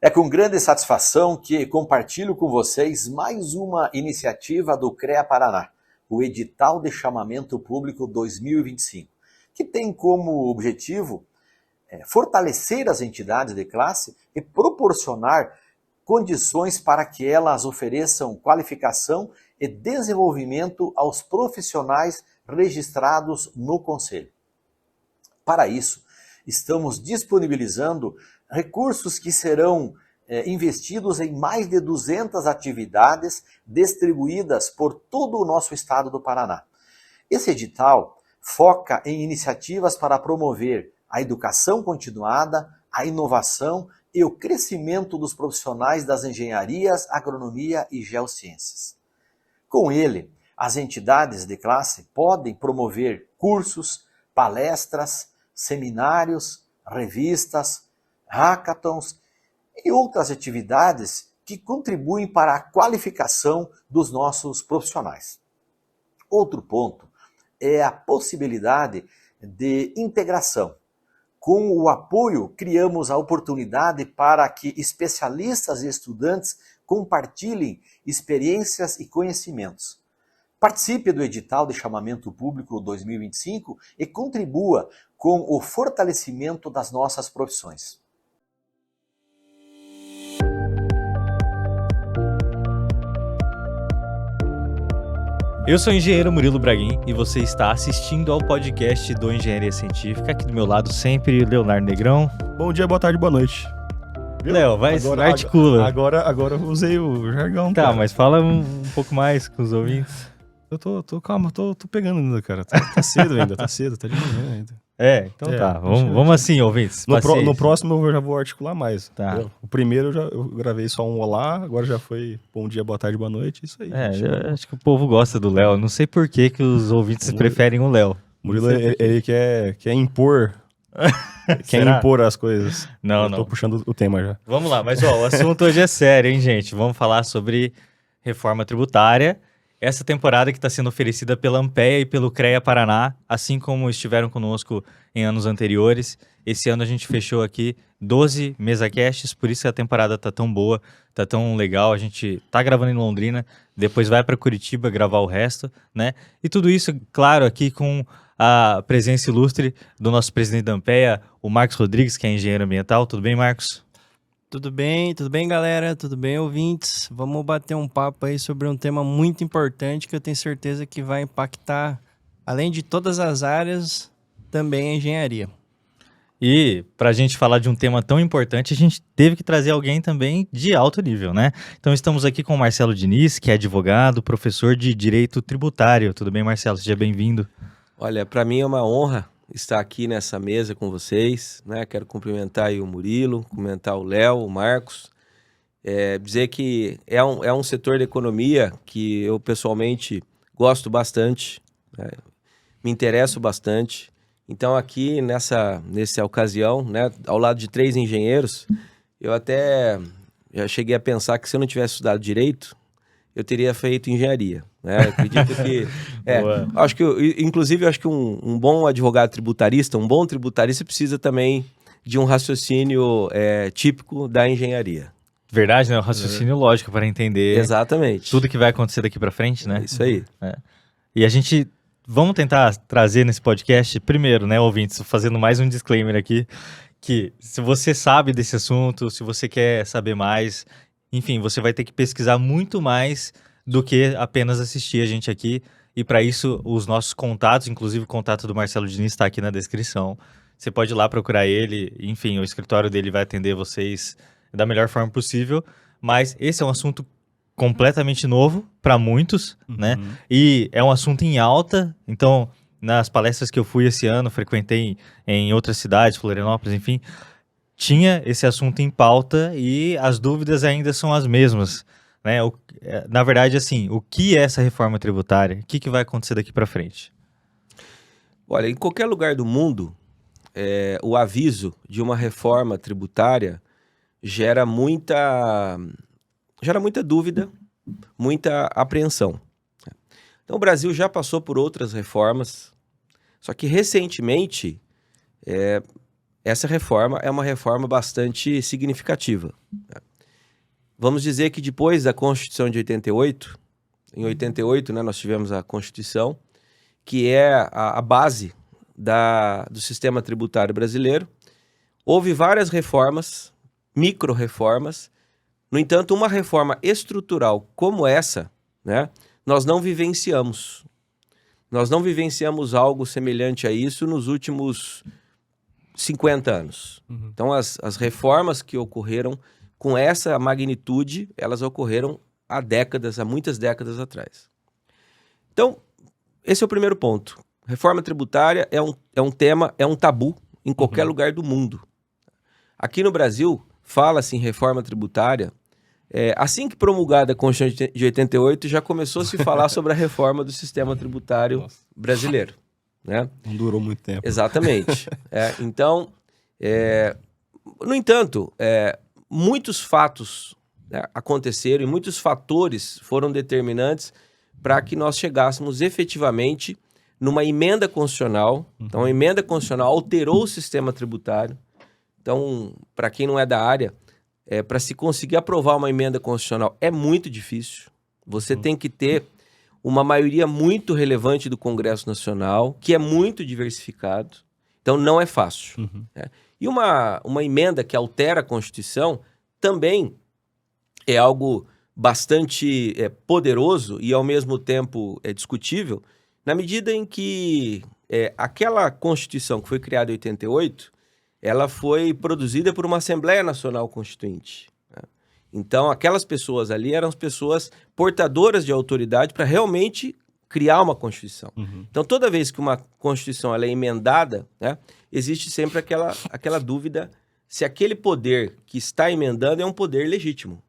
É com grande satisfação que compartilho com vocês mais uma iniciativa do CREA Paraná, o Edital de Chamamento Público 2025, que tem como objetivo fortalecer as entidades de classe e proporcionar condições para que elas ofereçam qualificação e desenvolvimento aos profissionais registrados no Conselho. Para isso, estamos disponibilizando recursos que serão investidos em mais de 200 atividades distribuídas por todo o nosso estado do Paraná. Esse edital foca em iniciativas para promover a educação continuada, a inovação e o crescimento dos profissionais das engenharias, agronomia e geociências. Com ele, as entidades de classe podem promover cursos, palestras, seminários, revistas, hackathons e outras atividades que contribuem para a qualificação dos nossos profissionais. Outro ponto é a possibilidade de integração. Com o apoio, criamos a oportunidade para que especialistas e estudantes compartilhem experiências e conhecimentos. Participe do edital de chamamento público 2025 e contribua com o fortalecimento das nossas profissões. Eu sou o engenheiro Murilo Braguin e você está assistindo ao podcast do Engenharia Científica. Aqui do meu lado sempre, Leonardo Negrão. Bom dia, boa tarde, boa noite. Léo, articula. Agora eu usei o jargão. Tá, cara. mas fala um pouco mais com os ouvintes. Eu tô pegando ainda, cara. Tá cedo ainda, tá cedo, tá de manhã ainda. Então tá. Vamos assim, ouvintes. No próximo eu já vou articular mais. Tá. O primeiro eu gravei só um olá, agora já foi bom dia, boa tarde, boa noite, isso aí. Eu acho que o povo gosta do Léo. Não sei por que os ouvintes preferem o Léo. Murilo, ele quer impor... Quer impor as coisas. Não. Tô puxando o tema já. Vamos lá, mas o assunto hoje é sério, hein, gente? Vamos falar sobre reforma tributária. Essa temporada que está sendo oferecida pela Ampea e pelo CREA Paraná, assim como estiveram conosco em anos anteriores. Esse ano a gente fechou aqui 12 mesacasts, por isso que a temporada tá tão boa, tá tão legal. A gente tá gravando em Londrina, depois vai para Curitiba gravar o resto, né? E tudo isso, claro, aqui com a presença ilustre do nosso presidente da Ampea, o Marcos Rodrigues, que é engenheiro ambiental. Tudo bem, Marcos? Tudo bem, galera? Tudo bem, ouvintes? Vamos bater um papo aí sobre um tema muito importante que eu tenho certeza que vai impactar, além de todas as áreas, também a engenharia. E para a gente falar de um tema tão importante, a gente teve que trazer alguém também de alto nível, né? Então estamos aqui com o Marcelo Diniz, que é advogado, professor de Direito Tributário. Tudo bem, Marcelo? Seja bem-vindo. Olha, para mim é uma honra estar aqui nessa mesa com vocês, né? Quero cumprimentar aí o Murilo, cumprimentar o Léo, o Marcos, dizer que é um setor da economia que eu pessoalmente gosto bastante, né? Me interesso bastante. Então aqui nessa ocasião, né, ao lado de 3 engenheiros, eu até já cheguei a pensar que se eu não tivesse estudado Direito, eu teria feito engenharia, né? Eu acredito que... Acho que um bom advogado tributarista, um bom tributarista precisa também de um raciocínio típico da engenharia. Verdade, né? O raciocínio lógico para entender Exatamente. Tudo que vai acontecer daqui para frente, né? É isso aí. E a gente... Vamos tentar trazer nesse podcast, primeiro, né, ouvintes, fazendo mais um disclaimer aqui, que se você sabe desse assunto, se você quer saber mais, enfim, você vai ter que pesquisar muito mais do que apenas assistir a gente aqui. E para isso, os nossos contatos, inclusive o contato do Marcelo Diniz está aqui na descrição. Você pode ir lá procurar ele, enfim, o escritório dele vai atender vocês da melhor forma possível. Mas esse é um assunto completamente novo para muitos, né? E é um assunto em alta. Então, nas palestras que eu fui esse ano, frequentei em outras cidades, Florianópolis, enfim, tinha esse assunto em pauta e as dúvidas ainda são as mesmas, né? Na verdade, assim, o que é essa reforma tributária? O que vai acontecer daqui para frente? Olha, em qualquer lugar do mundo, o aviso de uma reforma tributária gera muita dúvida, muita apreensão. Então o Brasil já passou por outras reformas, só que recentemente essa reforma é uma reforma bastante significativa. Vamos dizer que depois da Constituição de 88, em 88, né, nós tivemos a Constituição, que é a base do sistema tributário brasileiro. Houve várias reformas, micro-reformas. No entanto, uma reforma estrutural como essa, né, nós não vivenciamos. Nós não vivenciamos algo semelhante a isso nos últimos 50 anos. Então, as reformas que ocorreram com essa magnitude, elas ocorreram há muitas décadas atrás. Então, esse é o primeiro ponto. Reforma tributária é um tema, é um tabu em qualquer lugar do mundo. Aqui no Brasil, fala-se em reforma tributária. Assim que promulgada a Constituição de 88, já começou a se falar sobre a reforma do sistema tributário brasileiro. Né? Não durou muito tempo. Exatamente. Então, no entanto, muitos fatos, né, aconteceram e muitos fatores foram determinantes para que nós chegássemos efetivamente numa emenda constitucional. Então, a emenda constitucional alterou o sistema tributário. Então, para quem não é da área, para se conseguir aprovar uma emenda constitucional é muito difícil. Você tem que ter uma maioria muito relevante do Congresso Nacional, que é muito diversificado. Então, não é fácil. E uma emenda que altera a Constituição também é algo bastante poderoso e, ao mesmo tempo, discutível, na medida em que aquela Constituição que foi criada em 88, ela foi produzida por uma Assembleia Nacional Constituinte. Né? Então, aquelas pessoas ali eram as pessoas portadoras de autoridade para realmente criar uma Constituição. Então, toda vez que uma Constituição ela é emendada, né, existe sempre aquela dúvida se aquele poder que está emendando é um poder legítimo.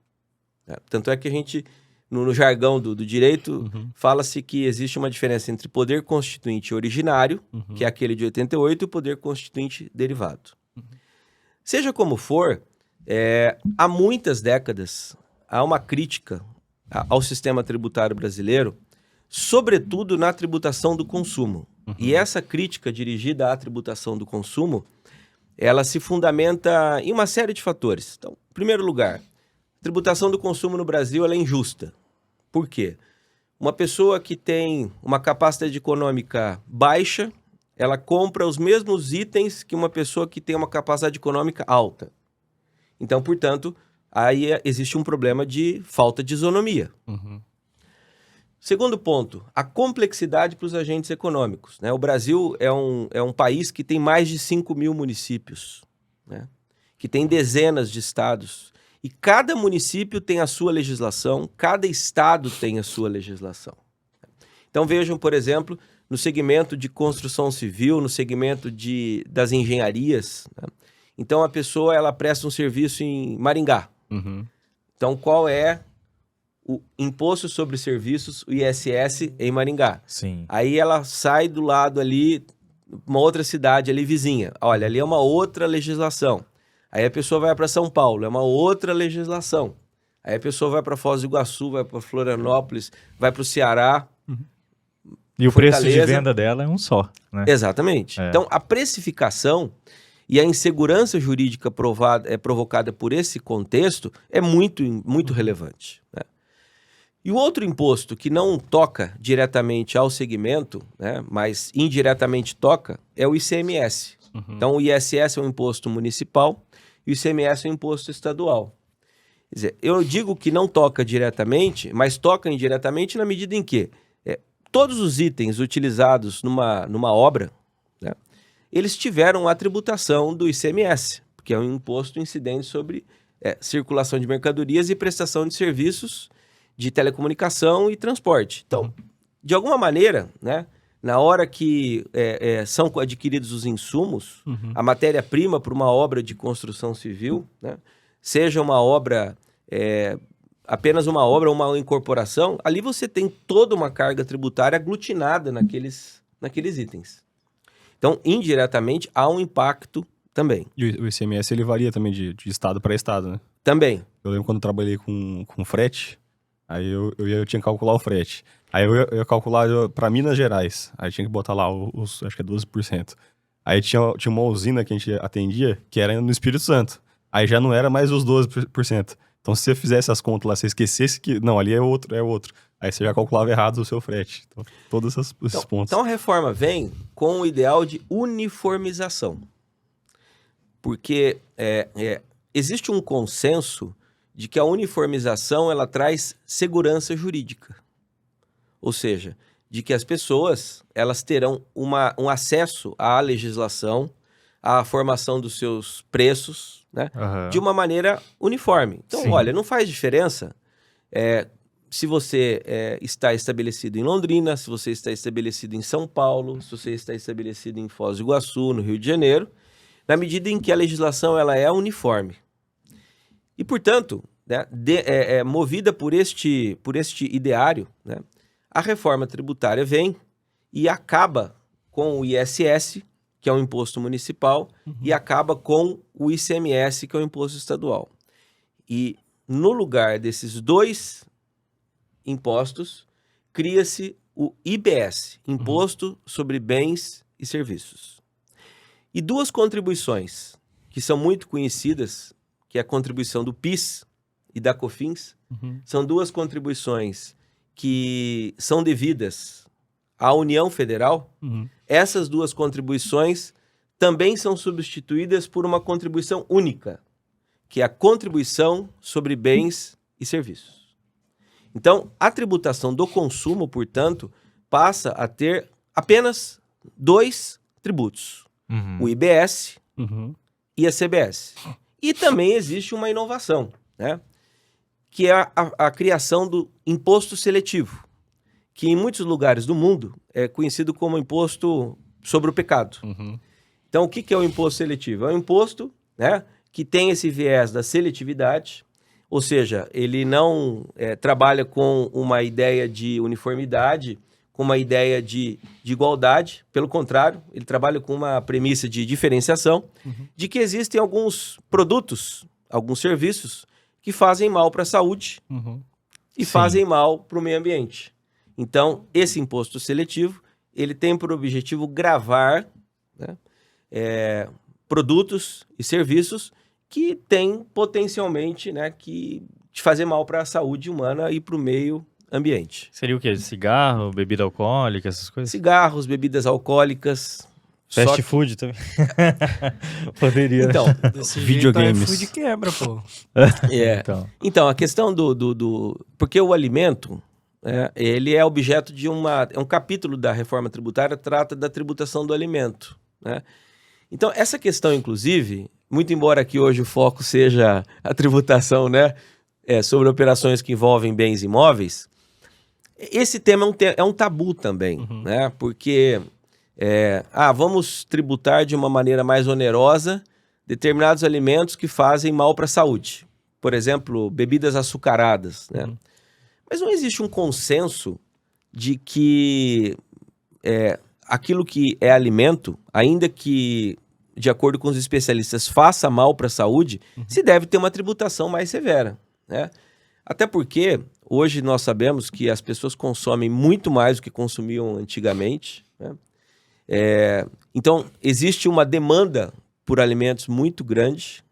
Né? Tanto é que a gente, no jargão do direito, fala-se que existe uma diferença entre poder constituinte originário, que é aquele de 88, e o poder constituinte derivado. Seja como for, há muitas décadas há uma crítica ao sistema tributário brasileiro, sobretudo na tributação do consumo. E essa crítica dirigida à tributação do consumo, ela se fundamenta em uma série de fatores. Então, em primeiro lugar, a tributação do consumo no Brasil ela é injusta. Por quê? Uma pessoa que tem uma capacidade econômica baixa, ela compra os mesmos itens que uma pessoa que tem uma capacidade econômica alta. Então, portanto, aí existe um problema de falta de isonomia. Segundo ponto, a complexidade para os agentes econômicos. Né? O Brasil é um país que tem mais de 5 mil municípios, né? Que tem dezenas de estados. E cada município tem a sua legislação, cada estado tem a sua legislação. Então vejam, por exemplo, no segmento de construção civil, no segmento das engenharias. Né? Então a pessoa ela presta um serviço em Maringá. Então qual é o imposto sobre serviços, o ISS, em Maringá? Sim. Aí ela sai do lado ali, uma outra cidade ali vizinha. Olha, ali é uma outra legislação. Aí a pessoa vai para São Paulo, é uma outra legislação. Aí a pessoa vai para Foz do Iguaçu, vai para Florianópolis, vai para o Ceará. E o preço de Fortaleza. venda dela é um só, né? Exatamente. Então, a precificação e a insegurança jurídica provocada por esse contexto é muito, muito relevante. Né? E o outro imposto que não toca diretamente ao segmento, né, mas indiretamente toca, é o ICMS. Então, o ISS é um imposto municipal e o ICMS é um imposto estadual. Quer dizer, eu digo que não toca diretamente, mas toca indiretamente na medida em que todos os itens utilizados numa obra, né, eles tiveram a tributação do ICMS, que é um imposto incidente sobre circulação de mercadorias e prestação de serviços de telecomunicação e transporte. Então, de alguma maneira, né, na hora que são adquiridos os insumos, a matéria-prima para uma obra de construção civil, né, seja uma obra, apenas uma obra ou uma incorporação, ali você tem toda uma carga tributária aglutinada naqueles itens. Então, indiretamente, há um impacto também. E o ICMS, ele varia também de estado para estado, né? Também. Eu lembro quando eu trabalhei com frete, aí eu tinha que calcular o frete. Aí eu ia calcular para Minas Gerais, aí tinha que botar lá acho que é 12%. Aí tinha uma usina que a gente atendia, que era no Espírito Santo. Aí já não era mais os 12%. Então, se você fizesse as contas lá, você esquecesse que, não, ali é outro. Aí você já calculava errado o seu frete. Então, todos esses pontos. Então, a reforma vem com o ideal de uniformização. Porque existe um consenso de que a uniformização ela traz segurança jurídica. Ou seja, de que as pessoas elas terão um acesso à legislação, à formação dos seus preços, né, de uma maneira uniforme. Então, olha, não faz diferença se você está estabelecido em Londrina, se você está estabelecido em São Paulo, se você está estabelecido em Foz do Iguaçu, no Rio de Janeiro, na medida em que a legislação ela é uniforme. E, portanto, né, movida por este ideário, né, a reforma tributária vem e acaba com o ISS, que é um imposto municipal, e acaba com o ICMS, que é um imposto estadual. E no lugar desses dois impostos, cria-se o IBS, Imposto sobre Bens e Serviços. E duas contribuições que são muito conhecidas, que é a contribuição do PIS e da COFINS, são duas contribuições que são devidas à União Federal. Essas duas contribuições também são substituídas por uma contribuição única, que é a contribuição sobre bens e serviços. Então, a tributação do consumo, portanto, passa a ter apenas dois tributos, o IBS e a CBS. E também existe uma inovação, né? Que é a criação do imposto seletivo, que em muitos lugares do mundo é conhecido como imposto sobre o pecado. Então, o que é o imposto seletivo? É um imposto, né, que tem esse viés da seletividade, ou seja, ele não trabalha com uma ideia de uniformidade, com uma ideia de igualdade, pelo contrário, ele trabalha com uma premissa de diferenciação, de que existem alguns produtos, alguns serviços, que fazem mal para a saúde e fazem mal para o meio ambiente. Então, esse imposto seletivo, ele tem por objetivo gravar, né, produtos e serviços que têm potencialmente, né, que de fazer mal para a saúde humana e para o meio ambiente. Seria o quê? Cigarro, bebida alcoólica, essas coisas? Cigarros, bebidas alcoólicas. Fast food também. Poderia. Então, videogames. O iFood quebra, pô. Então, a questão porque o alimento, ele é objeto de um capítulo da reforma tributária, trata da tributação do alimento, né? Então, essa questão, inclusive, muito embora aqui hoje o foco seja a tributação, né, sobre operações que envolvem bens imóveis, esse tema é um tabu também, né? Porque vamos tributar de uma maneira mais onerosa determinados alimentos que fazem mal para a saúde. Por exemplo, bebidas açucaradas, né? Mas não existe um consenso de que aquilo que é alimento, ainda que, de acordo com os especialistas, faça mal para a saúde, se deve ter uma tributação mais severa, né? Até porque hoje nós sabemos que as pessoas consomem muito mais do que consumiam antigamente, né? Então, existe uma demanda por alimentos muito grande.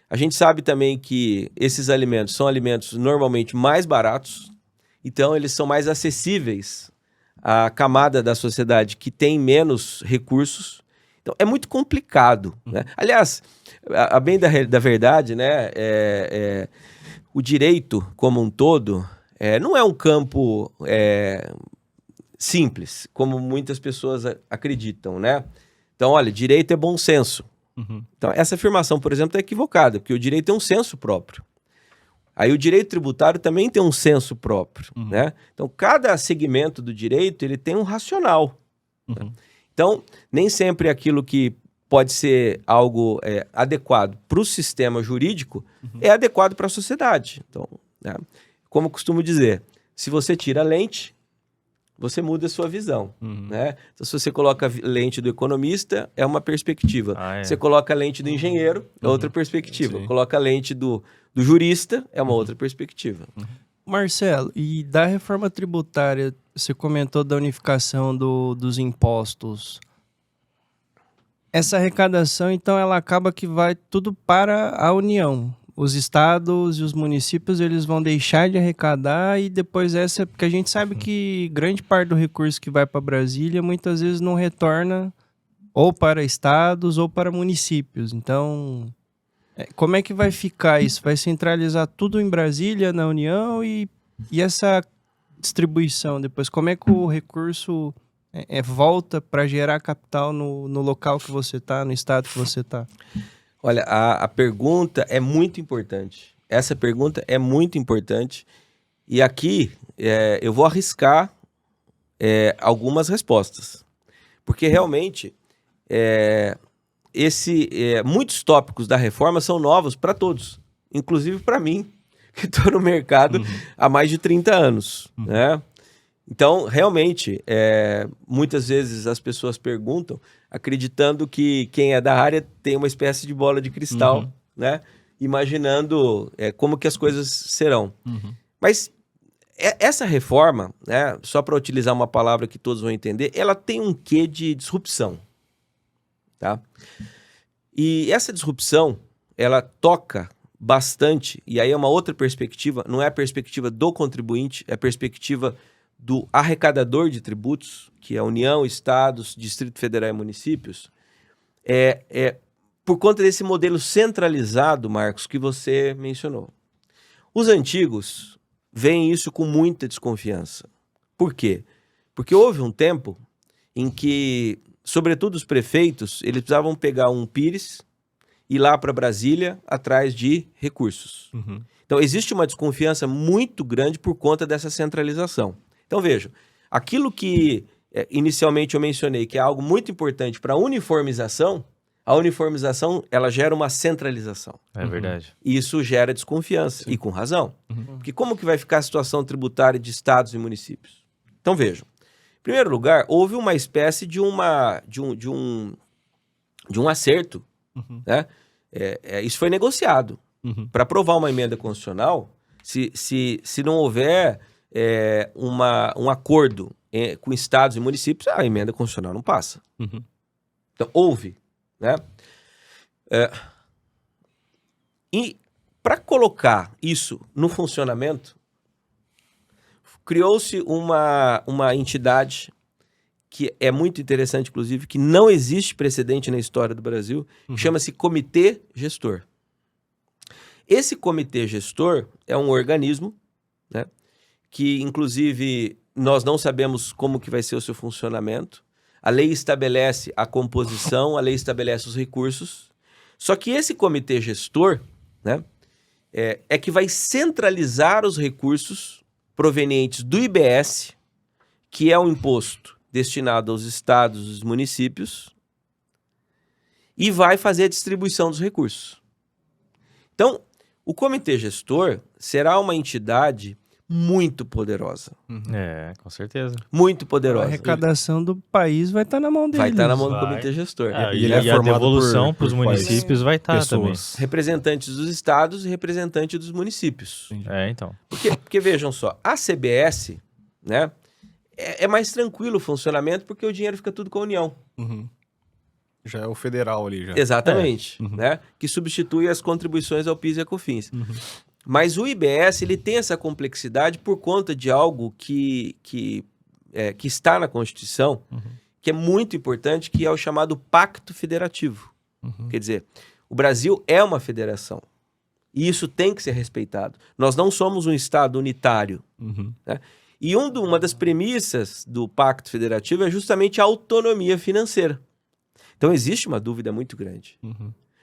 A gente sabe também que esses alimentos são alimentos normalmente mais baratos, então eles são mais acessíveis à camada da sociedade que tem menos recursos. Então, é muito complicado, né? Aliás, a bem da verdade, né, o direito como um todo não é um campo simples, como muitas pessoas acreditam, né? Então, olha, direito é bom senso. Então, essa afirmação, por exemplo, é equivocada, porque o direito tem um senso próprio. Aí o direito tributário também tem um senso próprio, né? Então, cada segmento do direito, ele tem um racional. Né? Então, nem sempre aquilo que pode ser algo adequado para o sistema jurídico é adequado para a sociedade. Então, né? Como eu costumo dizer, se você tira a lente, você muda a sua visão, né? Então, se você coloca a lente do economista, é uma perspectiva. Você coloca a lente do engenheiro, é outra perspectiva. Sim. Coloca a lente do jurista, é uma outra perspectiva. Marcelo, e da reforma tributária, você comentou da unificação dos impostos. Essa arrecadação, então, ela acaba que vai tudo para a União. Os estados e os municípios, eles vão deixar de arrecadar e depois porque a gente sabe que grande parte do recurso que vai para Brasília muitas vezes não retorna ou para estados ou para municípios. Então, como é que vai ficar isso? Vai centralizar tudo em Brasília, na União e essa distribuição depois? Como é que o recurso volta para gerar capital no local que você está, no estado que você está? Olha, a pergunta é muito importante. Essa pergunta é muito importante. E aqui eu vou arriscar algumas respostas. Porque realmente muitos tópicos da reforma são novos para todos. Inclusive para mim, que estou no mercado há mais de 30 anos. Né? Então, realmente, muitas vezes as pessoas perguntam acreditando que quem é da área tem uma espécie de bola de cristal, né? Imaginando como que as coisas serão. Mas essa reforma, né, só para utilizar uma palavra que todos vão entender, ela tem um quê de disrupção. Tá? E essa disrupção, ela toca bastante, e aí é uma outra perspectiva, não é a perspectiva do contribuinte, é a perspectiva do arrecadador de tributos, que é a União, Estados, Distrito Federal e municípios, por conta desse modelo centralizado, Marcos, que você mencionou. Os antigos veem isso com muita desconfiança. Por quê? Porque houve um tempo em que, sobretudo os prefeitos, eles precisavam pegar um pires e ir lá para Brasília atrás de recursos. Então, existe uma desconfiança muito grande por conta dessa centralização. Então, vejam, aquilo que inicialmente eu mencionei, que é algo muito importante para a uniformização, ela gera uma centralização. É verdade. E isso gera desconfiança, e com razão. Porque como que vai ficar a situação tributária de estados e municípios? Então, vejam. Em primeiro lugar, houve uma espécie de um acerto. Né? Isso foi negociado. Para aprovar uma emenda constitucional, se não houver um acordo com estados e municípios, a emenda constitucional não passa. Então, houve. Né? E para colocar isso no funcionamento, criou-se uma entidade que é muito interessante, inclusive, que não existe precedente na história do Brasil, que chama-se Comitê Gestor. Esse Comitê Gestor é um organismo, né, que, inclusive, nós não sabemos como que vai ser o seu funcionamento. A lei estabelece a composição, a lei estabelece os recursos. Só que esse Comitê Gestor, né, que vai centralizar os recursos provenientes do IBS, que é um imposto destinado aos estados e aos municípios, e vai fazer a distribuição dos recursos. Então, o Comitê Gestor será uma entidade muito poderosa. Com certeza. Muito poderosa. A arrecadação do país vai estar na mão deles. Vai estar na mão do Vai. Comitê Gestor. E ele é a formado devolução para os por municípios vai estar também. pessoas. Representantes dos estados e representantes dos municípios. Então. Porque vejam só, a CBS, né, é mais tranquilo o funcionamento porque o dinheiro fica tudo com a União. Já é o federal ali, já. Exatamente. Né, que substitui as contribuições ao PIS e a COFINS. Mas o IBS, ele tem essa complexidade por conta de algo que está na Constituição, que é muito importante, que é o chamado Pacto Federativo. Quer dizer, o Brasil é uma federação. E isso tem que ser respeitado. Nós não somos um Estado unitário. Né? E uma das premissas do Pacto Federativo é justamente a autonomia financeira. Então existe uma dúvida muito grande.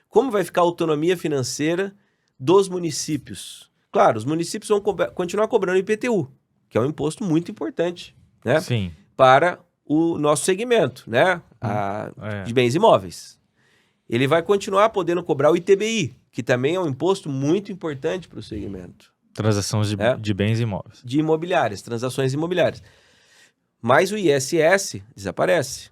Como vai ficar a autonomia financeira dos municípios? Claro, os municípios vão continuar cobrando IPTU, que é um imposto muito importante, né? Sim. Para o nosso segmento, né? De bens imóveis. Ele vai continuar podendo cobrar o ITBI, que também é um imposto muito importante para o segmento. Transações de bens imóveis. De imobiliárias, transações imobiliárias. Mas o ISS desaparece.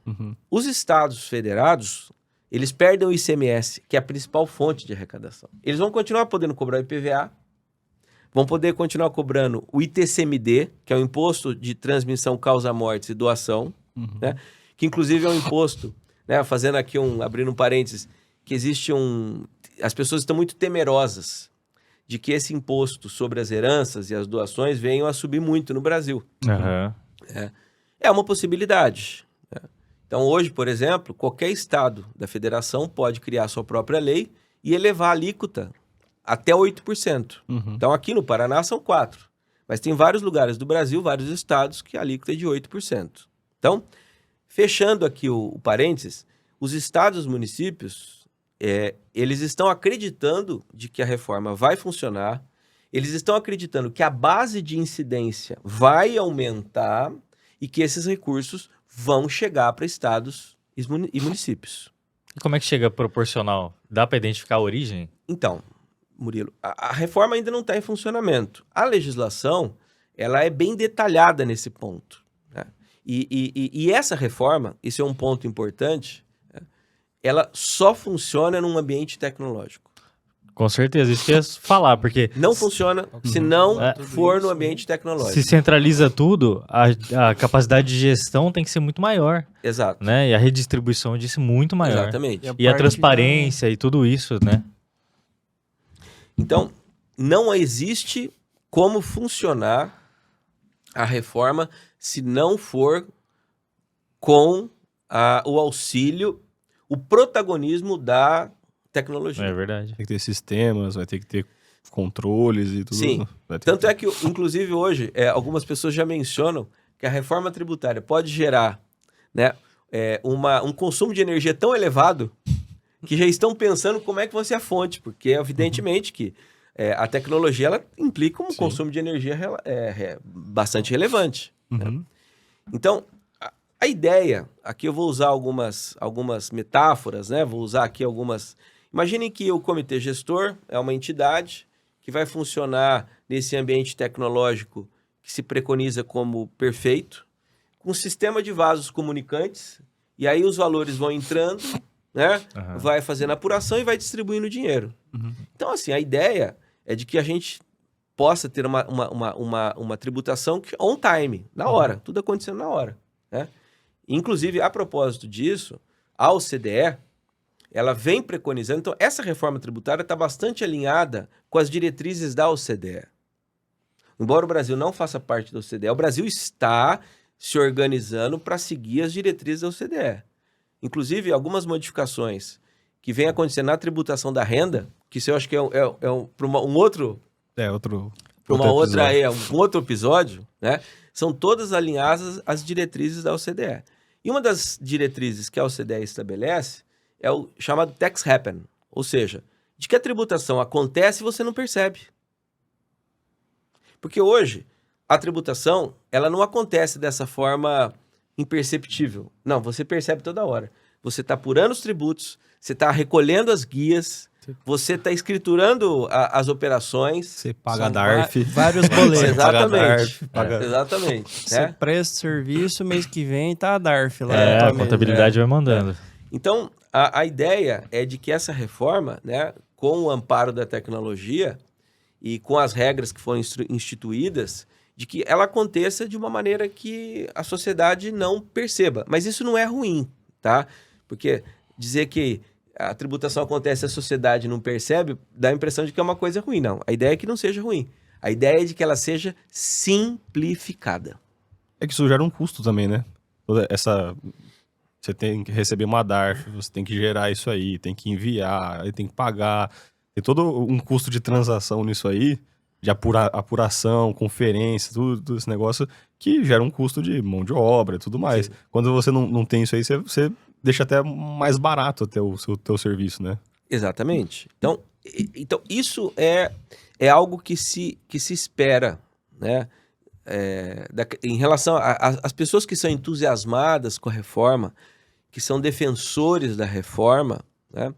Os estados federados, eles perdem o ICMS, que é a principal fonte de arrecadação. Eles vão continuar podendo cobrar o IPVA, vão poder continuar cobrando o ITCMD, que é o Imposto de Transmissão, Causa-Mortes e Doação, né? Que inclusive é um imposto né, fazendo aqui abrindo um parênteses, que as pessoas estão muito temerosas de que esse imposto sobre as heranças e as doações venham a subir muito no Brasil. Aham. É uma possibilidade. Né? Então, hoje, por exemplo, qualquer estado da federação pode criar sua própria lei e elevar a alíquota até 8%. Então, aqui no Paraná são 4%. Mas tem vários lugares do Brasil, vários estados, que a alíquota é de 8%. Então, fechando aqui o parênteses, os estados e os municípios, eles estão acreditando de que a reforma vai funcionar, eles estão acreditando que a base de incidência vai aumentar e que esses recursos vão chegar para estados e municípios. E como é que chega proporcional? Dá para identificar a origem? Então, Murilo, a reforma ainda não está em funcionamento. A legislação, ela é bem detalhada nesse ponto. Né? E essa reforma, isso é um ponto importante, né? Ela só funciona num ambiente tecnológico. Com certeza, isso que eu ia falar, porque Não funciona se não for no ambiente se tecnológico. centraliza tudo, a capacidade de gestão tem que ser muito maior, Exato. né? E a redistribuição disso muito maior. Exatamente. E a parte transparência e tudo isso, né? Então, não existe como funcionar a reforma se não for com o auxílio, o protagonismo da tecnologia. É verdade. Tem que ter sistemas, vai ter que ter controles e tudo. Sim. Vai ter Tanto é que, inclusive, hoje, algumas pessoas já mencionam que a reforma tributária pode gerar, né, um consumo de energia tão elevado que já estão pensando como é que vai ser a fonte, porque, evidentemente, que a tecnologia ela implica um consumo de energia bastante relevante. Né? Então, a ideia, aqui eu vou usar algumas metáforas, né? Vou usar aqui algumas... Imaginem que o comitê gestor é uma entidade que vai funcionar nesse ambiente tecnológico que se preconiza como perfeito, com um sistema de vasos comunicantes, e aí os valores vão entrando, né? Vai fazendo apuração e vai distribuindo dinheiro. Então, assim, a ideia é de que a gente possa ter uma tributação que on time, na hora, tudo acontecendo na hora. Né? Inclusive, a propósito disso, a OCDE, ela vem preconizando... Então, essa reforma tributária está bastante alinhada com as diretrizes da OCDE. Embora o Brasil não faça parte da OCDE, o Brasil está se organizando para seguir as diretrizes da OCDE. Inclusive, algumas modificações que vêm acontecendo na tributação da renda, que isso eu acho que para um outro episódio, né? São todas alinhadas às diretrizes da OCDE. E uma das diretrizes que a OCDE estabelece é o chamado tax happen, ou seja, de que a tributação acontece e você não percebe. Porque hoje, a tributação, ela não acontece dessa forma imperceptível. Não, você percebe toda hora. Você está apurando os tributos, você está recolhendo as guias, você está escriturando as operações. Você paga a DARF. Vários boletos. Exatamente. Exatamente. Você Né? presta serviço, mês que vem tá a DARF lá. A contabilidade vai mandando. Então, a ideia é de que essa reforma, né, com o amparo da tecnologia e com as regras que foram instituídas, de que ela aconteça de uma maneira que a sociedade não perceba. Mas isso não é ruim, tá? Porque dizer que a tributação acontece e a sociedade não percebe, dá a impressão de que é uma coisa ruim. Não, a ideia é que não seja ruim. A ideia é de que ela seja simplificada. É que isso gera um custo também, né? Você tem que receber uma DARF, você tem que gerar isso aí, tem que enviar, aí tem que pagar. Tem todo um custo de transação nisso aí, de apuração, conferência, tudo esse negócio, que gera um custo de mão de obra e tudo mais. Sim. Quando você não tem isso aí, você deixa até mais barato até o teu serviço, né? Exatamente. Então isso é algo que se espera, né? Em relação às pessoas que são entusiasmadas com a reforma, que são defensores da reforma, né?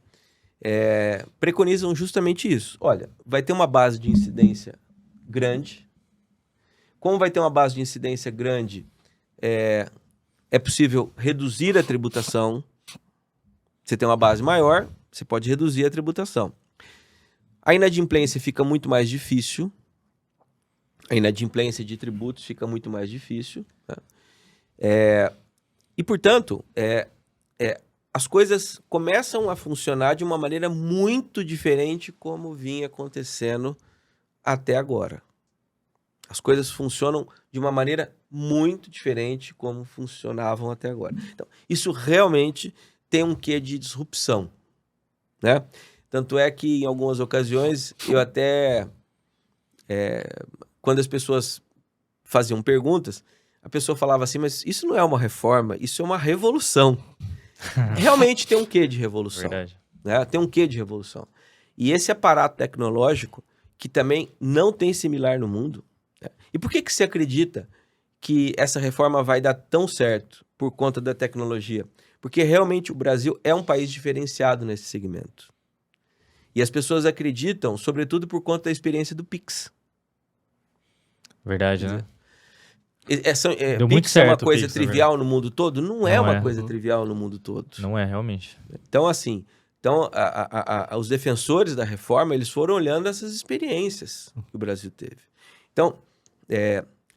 Preconizam justamente isso. Olha, vai ter uma base de incidência grande. Como vai ter uma base de incidência grande, é possível reduzir a tributação. Você tem uma base maior, você pode reduzir a tributação. A inadimplência fica muito mais difícil. A inadimplência de tributos fica muito mais difícil. Né? E, portanto, as coisas começam a funcionar de uma maneira muito diferente como vinha acontecendo até agora. As coisas funcionam de uma maneira muito diferente como funcionavam até agora. Então, isso realmente tem um quê de disrupção, né? Tanto é que, em algumas ocasiões, eu até... quando as pessoas faziam perguntas, a pessoa falava assim, mas isso não é uma reforma, isso é uma revolução. Realmente tem um quê de revolução. Verdade. Né? Tem um quê de revolução. E esse aparato tecnológico, que também não tem similar no mundo. Né? E por que você acredita que essa reforma vai dar tão certo por conta da tecnologia? Porque realmente o Brasil é um país diferenciado nesse segmento. E as pessoas acreditam, sobretudo por conta da experiência do Pix. Verdade, né? Pix Deu muito é uma certo o coisa Pix, na trivial no mundo todo? Não é Não uma é. coisa trivial no mundo todo. Não é, realmente. Então, assim, os defensores da reforma, eles foram olhando essas experiências que o Brasil teve. Então,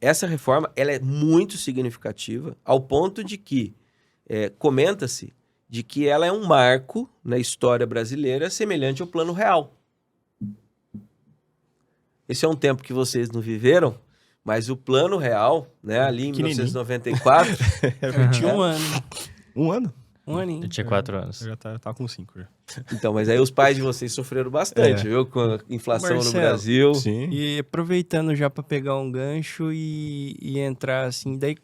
essa reforma, ela é muito significativa, ao ponto de que comenta-se de que ela é um marco na história brasileira semelhante ao Plano Real. Esse é um tempo que vocês não viveram, mas o Plano Real, né, ali em 1994... Eu tinha um ano. Um ano? Um aninho. Eu tinha 4 anos. Eu já tava com 5 já. Então, mas aí os pais de vocês sofreram bastante, viu? Com a inflação no Marcelo, Brasil. Sim. E aproveitando já para pegar um gancho e entrar assim, daí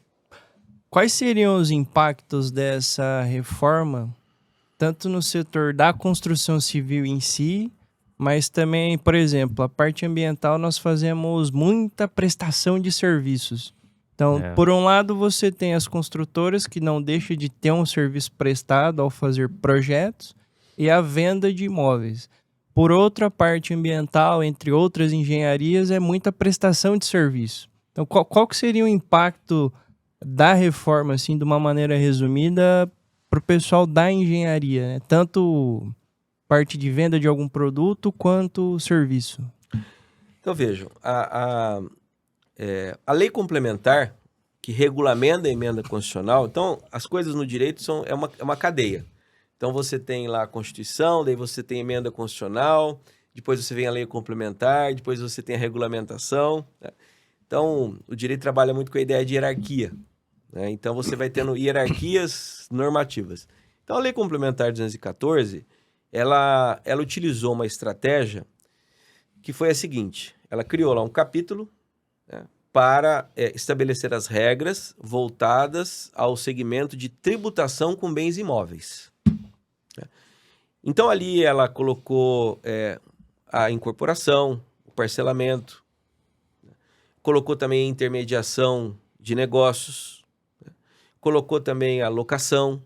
quais seriam os impactos dessa reforma, tanto no setor da construção civil em si, mas também, por exemplo, a parte ambiental nós fazemos muita prestação de serviços. Então, por um lado, você tem as construtoras que não deixam de ter um serviço prestado ao fazer projetos e a venda de imóveis. Por outra, a parte ambiental, entre outras engenharias, é muita prestação de serviço. Então, qual que seria o impacto da reforma, assim, de uma maneira resumida, para o pessoal da engenharia, né? Tanto parte de venda de algum produto quanto serviço. Então, vejam, a lei complementar que regulamenta a emenda constitucional, então, as coisas no direito é uma cadeia. Então, você tem lá a Constituição, daí você tem a emenda constitucional, depois você vem a lei complementar, depois você tem a regulamentação, né? Então, o direito trabalha muito com a ideia de hierarquia, né? Então, você vai tendo hierarquias normativas. Então, a lei complementar 214, ela utilizou uma estratégia que foi a seguinte: ela criou lá um capítulo, né, para estabelecer as regras voltadas ao segmento de tributação com bens imóveis. Então, ali ela colocou a incorporação, o parcelamento, colocou também a intermediação de negócios, colocou também a locação.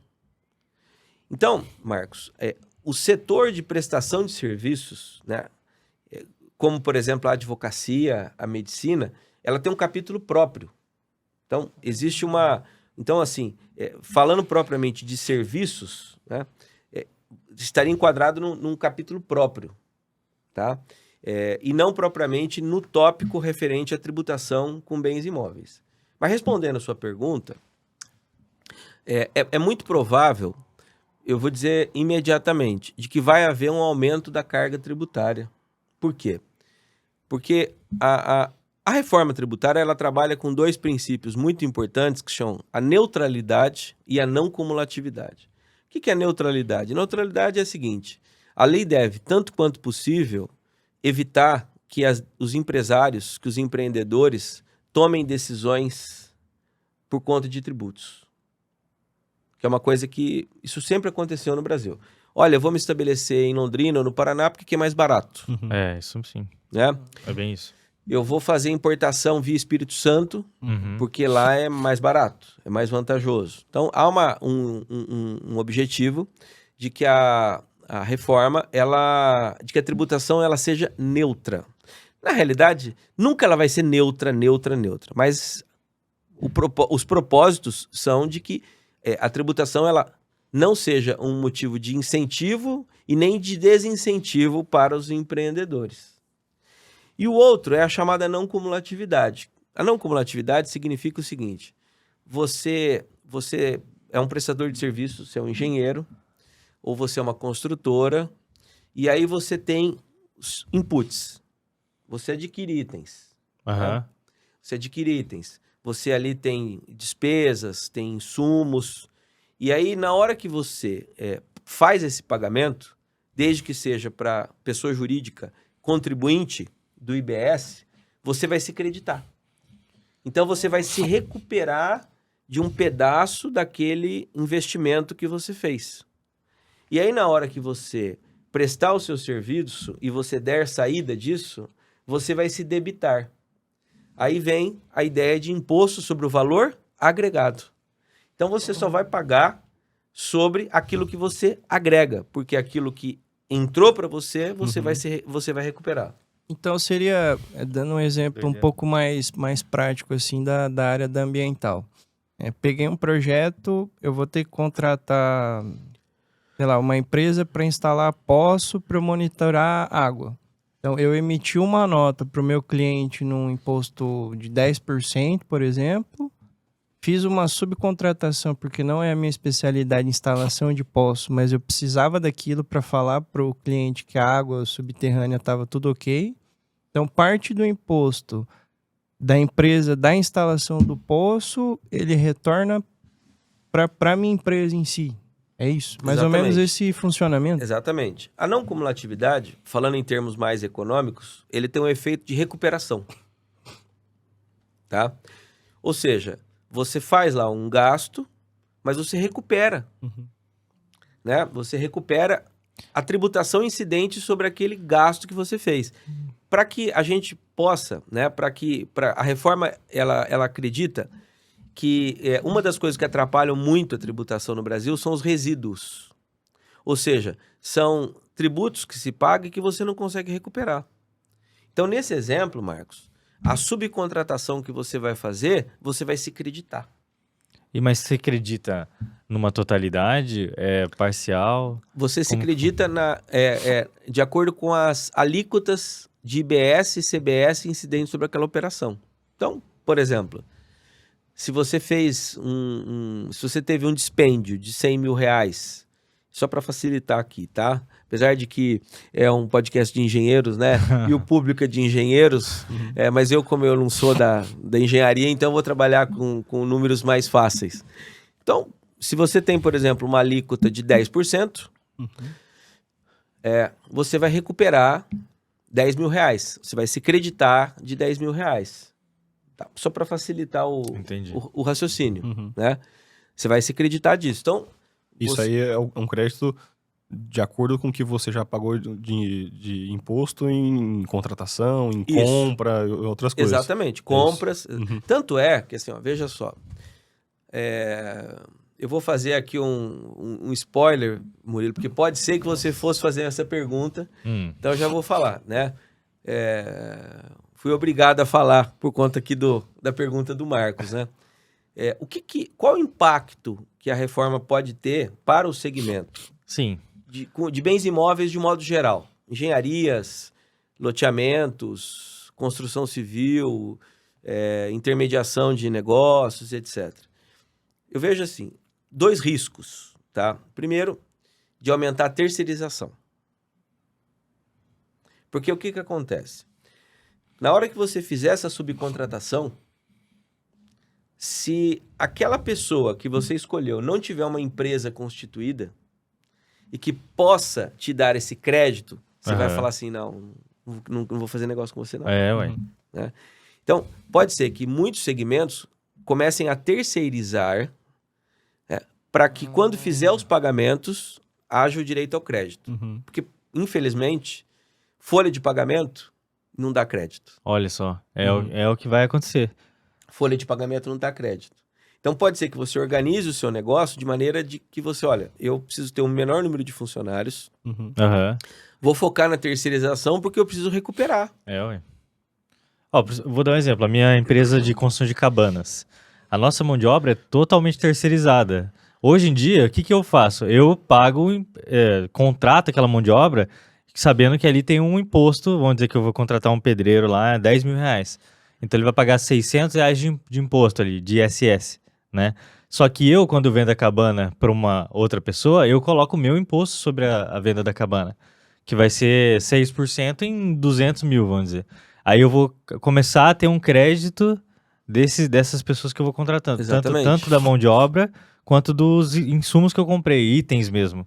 Então, Marcos, o setor de prestação de serviços, né, como, por exemplo, a advocacia, a medicina, ela tem um capítulo próprio. Então, existe uma... Então, assim, falando propriamente de serviços, né, estaria enquadrado num capítulo próprio, tá? E não propriamente no tópico referente à tributação com bens imóveis. Mas respondendo a sua pergunta, é muito provável, eu vou dizer imediatamente, de que vai haver um aumento da carga tributária. Por quê? Porque a reforma tributária, ela trabalha com 2 princípios muito importantes, que são a neutralidade e a não cumulatividade. O que é neutralidade? Neutralidade é a seguinte: a lei deve, tanto quanto possível, evitar que os empresários, que os empreendedores tomem decisões por conta de tributos. Que é uma coisa que isso sempre aconteceu no Brasil. Olha, eu vou me estabelecer em Londrina ou no Paraná porque aqui é mais barato. Isso sim. Né? É bem isso. Eu vou fazer importação via Espírito Santo, porque lá é mais barato, é mais vantajoso. Então, há um objetivo de que a reforma, de que a tributação ela seja neutra. Na realidade, nunca ela vai ser neutra, mas os propósitos são de que a tributação ela não seja um motivo de incentivo e nem de desincentivo para os empreendedores. E o outro é a chamada não cumulatividade. A não cumulatividade significa o seguinte: você é um prestador de serviço, você é um engenheiro, ou você é uma construtora, e aí você tem os inputs. Você adquire itens. Aham. Você adquire itens. Você ali tem despesas, tem insumos. E aí, na hora que você faz esse pagamento, desde que seja para pessoa jurídica contribuinte do IBS, você vai se creditar. Então, você vai se recuperar de um pedaço daquele investimento que você fez. E aí, na hora que você prestar o seu serviço e você der saída disso, você vai se debitar. Aí vem a ideia de imposto sobre o valor agregado. Então, você só vai pagar sobre aquilo que você agrega, porque aquilo que entrou para você, você vai recuperar. Então seria, dando um exemplo um pouco mais prático assim da área da ambiental. Peguei um projeto, eu vou ter que contratar, sei lá, uma empresa para instalar poço para monitorar a água. Então eu emiti uma nota para o meu cliente num imposto de 10%, por exemplo. Fiz uma subcontratação, porque não é a minha especialidade instalação de poço, mas eu precisava daquilo para falar para o cliente que a água subterrânea estava tudo ok. Então, parte do imposto da empresa da instalação do poço, ele retorna para a minha empresa em si. É isso? Mais ou menos esse funcionamento? Exatamente. A não cumulatividade, falando em termos mais econômicos, ele tem um efeito de recuperação. Tá? Ou seja, você faz lá um gasto, mas você recupera. Né? Você recupera a tributação incidente sobre aquele gasto que você fez. Para que a gente possa, né? A reforma, ela acredita que uma das coisas que atrapalham muito a tributação no Brasil são os resíduos. Ou seja, são tributos que se pagam e que você não consegue recuperar. Então, nesse exemplo, Marcos, a subcontratação que você vai fazer, você vai se creditar. Mas você acredita numa totalidade? É parcial? Você se acredita de acordo com as alíquotas de IBS e CBS incidentes sobre aquela operação. Então, por exemplo, se você fez se você teve um dispêndio de 100 mil reais, só para facilitar aqui, tá? Apesar de que é um podcast de engenheiros, né? E o público é de engenheiros, mas como eu não sou da engenharia, então eu vou trabalhar com números mais fáceis. Então, se você tem, por exemplo, uma alíquota de 10%, você vai recuperar 10 mil reais. Você vai se creditar de 10 mil reais. Tá? Só para facilitar o raciocínio, né? Você vai se creditar disso. Então, isso aí é um crédito de acordo com o que você já pagou de imposto em contratação, em compra e outras coisas. Exatamente, compras. Tanto é que, assim, ó, veja só. Eu vou fazer aqui um spoiler, Murilo, porque pode ser que você fosse fazer essa pergunta, então eu já vou falar, né? Fui obrigado a falar por conta aqui da pergunta do Marcos, né? Qual o impacto que a reforma pode ter para o segmento? Sim. De bens imóveis de modo geral. Engenharias, loteamentos, construção civil, intermediação de negócios, etc. Eu vejo assim, 2 riscos, tá? Primeiro, de aumentar a terceirização. Porque o que acontece? Na hora que você fizer essa subcontratação, se aquela pessoa que você escolheu não tiver uma empresa constituída e que possa te dar esse crédito, você vai falar assim, não vou fazer negócio com você não. Ué. Né? Então, pode ser que muitos segmentos comecem a terceirizar para que quando fizer os pagamentos, haja o direito ao crédito. Porque, infelizmente, folha de pagamento não dá crédito. Olha só, é o que vai acontecer. Folha de pagamento não dá crédito. Então, pode ser que você organize o seu negócio de maneira de que você, olha, eu preciso ter um menor número de funcionários, vou focar na terceirização porque eu preciso recuperar. Ué. Vou dar um exemplo. A minha empresa de construção de cabanas. A nossa mão de obra é totalmente terceirizada. Hoje em dia, o que eu faço? Eu pago, contrato aquela mão de obra, sabendo que ali tem um imposto, vamos dizer que eu vou contratar um pedreiro lá, 10 mil reais. Então ele vai pagar 600 reais de imposto ali, de ISS, né? Só que eu, quando vendo a cabana para uma outra pessoa, eu coloco o meu imposto sobre a venda da cabana, que vai ser 6% em 200 mil, vamos dizer. Aí eu vou começar a ter um crédito dessas pessoas que eu vou contratando. Exatamente. Tanto da mão de obra, quanto dos insumos que eu comprei, itens mesmo.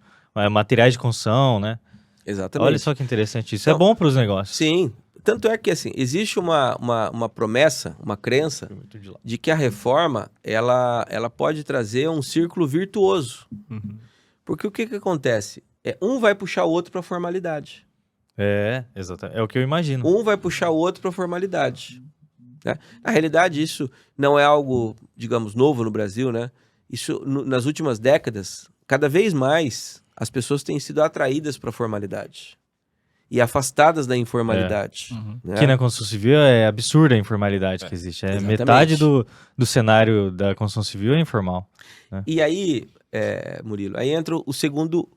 Materiais de construção, né? Exatamente. Olha só que interessante isso. É Então, bom para os negócios. Sim. Tanto é que, assim, existe uma promessa, uma crença de que a reforma, ela pode trazer um círculo virtuoso. Uhum. Porque o que acontece? Um vai puxar o outro para formalidade. Exatamente. É o que eu imagino. Um vai puxar o outro para formalidade. Né? Na realidade, isso não é algo, digamos, novo no Brasil, né? Isso, nas últimas décadas, cada vez mais as pessoas têm sido atraídas para a formalidade e afastadas da informalidade. Uhum. Né? Que na construção civil é absurda a informalidade que existe. Exatamente. Metade do cenário da construção civil é informal. E aí, Murilo, aí entra o segundo.